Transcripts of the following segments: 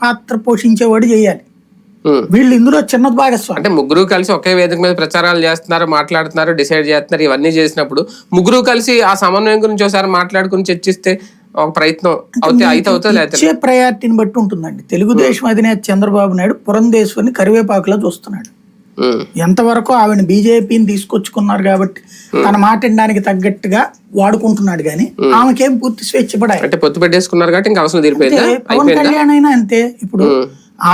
పాత్ర పోషించేవాడు చేయాలి. వీళ్ళు ఇందులో చిన్న భాగస్వామి. అంటే ముగ్గురు కలిసి ఒకే వేదిక మీద ప్రచారాలు చేస్తున్నారు, మాట్లాడుతున్నారు, డిసైడ్ చేస్తున్నారు. ఇవన్నీ చేసినప్పుడు ముగ్గురు కలిసి ఆ సమన్వయం గురించి ఒకసారి మాట్లాడుకుని చర్చిస్తే ఒక ప్రయత్నం ఇచ్చే ప్రయారిటీని బట్టి ఉంటుందండి. తెలుగుదేశం అధినేత చంద్రబాబు నాయుడు పురంధేశ్వరిని కరివేపాకులో చూస్తున్నాడు. ఎంతవరకు ఆవిడ బీజేపీని తీసుకొచ్చుకున్నారు కాబట్టి తన మాట వినడానికి తగ్గట్టుగా వాడుకుంటున్నాడు కానీ ఆమెకేం పూర్తి స్వేచ్ఛ పడాలి. అంటే పొత్తు పెట్టేసుకున్నారు కాబట్టి ఇంకా అవసరం తీరిపోయింది. పవన్ కళ్యాణ్ అయినా అంతే. ఇప్పుడు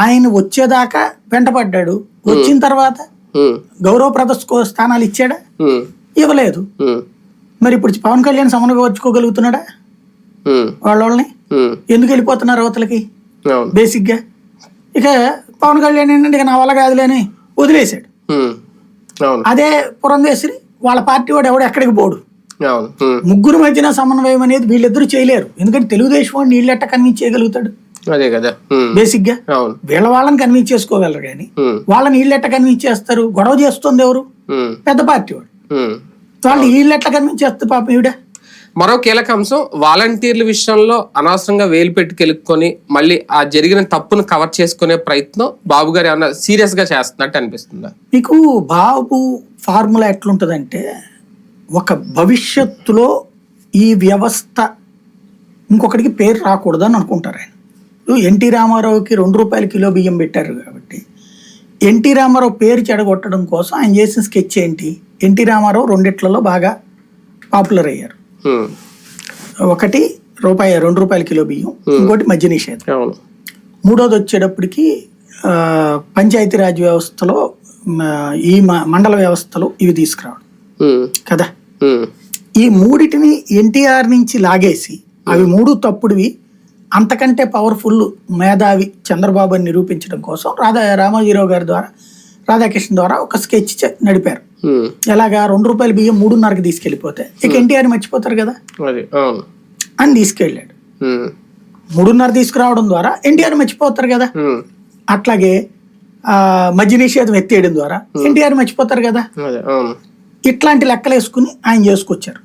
ఆయన వచ్చేదాకా వెంటపడ్డాడు, వచ్చిన తర్వాత గౌరవ ప్రదర్శక స్థానాలు ఇచ్చాడా? ఇవ్వలేదు. మరి ఇప్పుడు పవన్ కళ్యాణ్ సమన్వయించుకోగలుగుతున్నాడా? వాళ్ళని ఎందుకు వెళ్ళిపోతున్నారు అవతలకి బేసిక్ గా? ఇక పవన్ కళ్యాణ్ ఏంటంటే ఇక నా వల్ల కాదులేని వదిలేశాడు. అదే పురంధేశ్వరి వాళ్ళ పార్టీ వాడు ఎవడు ఎక్కడికి పోడు. ముగ్గురు మధ్యన సమన్వయం అనేది వీళ్ళిద్దరూ చేయలేరు. ఎందుకంటే తెలుగుదేశం వాడిని వీళ్ళెట్ట కన్విన్స్ చేయగలుగుతాడు? అదే కదా బేసిక్ గా వీళ్ళ వాళ్ళని కన్విన్స్ చేసుకోగలరు కానీ వాళ్ళని వీళ్ళెట్ట కన్విన్స్ చేస్తారు? గొడవ చేస్తుంది ఎవరు? పెద్ద పార్టీ వాడు. వాళ్ళు వీళ్ళెట్లా కన్విన్స్ చేస్తారు పాపం ఈవిడ? మరో కీలక అంశం, వాలంటీర్ల విషయంలో అనవసరంగా వేలు పెట్టుకెళ్ళుకొని మళ్ళీ ఆ జరిగిన తప్పును కవర్ చేసుకునే ప్రయత్నం బాబు గారు ఏమన్నా సీరియస్ గా చేస్తున్నట్టు అనిపిస్తుందా మీకు? బాబు ఫార్ములా ఎట్లుంటదంటే, ఒక భవిష్యత్తులో ఈ వ్యవస్థ ఇంకొకటికి పేరు రాకూడదని అనుకుంటారు ఆయన. ఎన్టీ రామారావుకి 2 రూపాయల కిలో బియ్యం పెట్టారు కాబట్టి ఎన్టీ రామారావు పేరు చెడగొట్టడం కోసం ఆయన చేసిన స్కెచ్ ఏంటి? ఎన్టీ రామారావు రెండిట్లలో బాగా పాపులర్ అయ్యారు. ఒకటి 2 రూపాయల కిలో బియ్యం, ఇంకోటి మద్య నిషేధం. మూడోది వచ్చేటప్పటికి పంచాయతీరాజ్ వ్యవస్థలో ఈ మండల వ్యవస్థలో ఇవి తీసుకురావడం కదా. ఈ మూడిటిని ఎన్టీఆర్ నుంచి లాగేసి అవి 3 తప్పుడువి, అంతకంటే పవర్ఫుల్ మేధావి చంద్రబాబు అని నిరూపించడం కోసం రామోజీరావు గారి ద్వారా, రాధాకృష్ణ ద్వారా ఒక స్కెచ్ నడిపారు. ఎలాగా 2 రూపాయల బియ్యం 3.5కి తీసుకెళ్లిపోతే ఇక ఎన్టీఆర్ మర్చిపోతారు కదా అని తీసుకెళ్ళాడు. 3.5 తీసుకురావడం ద్వారా ఎన్టీఆర్ మర్చిపోతారు కదా. అట్లాగే మద్య నిషేధం ఎత్తేయడం ద్వారా ఎన్టీఆర్ మర్చిపోతారు కదా. ఇట్లాంటి లెక్కలు వేసుకుని ఆయన చేసుకొచ్చారు.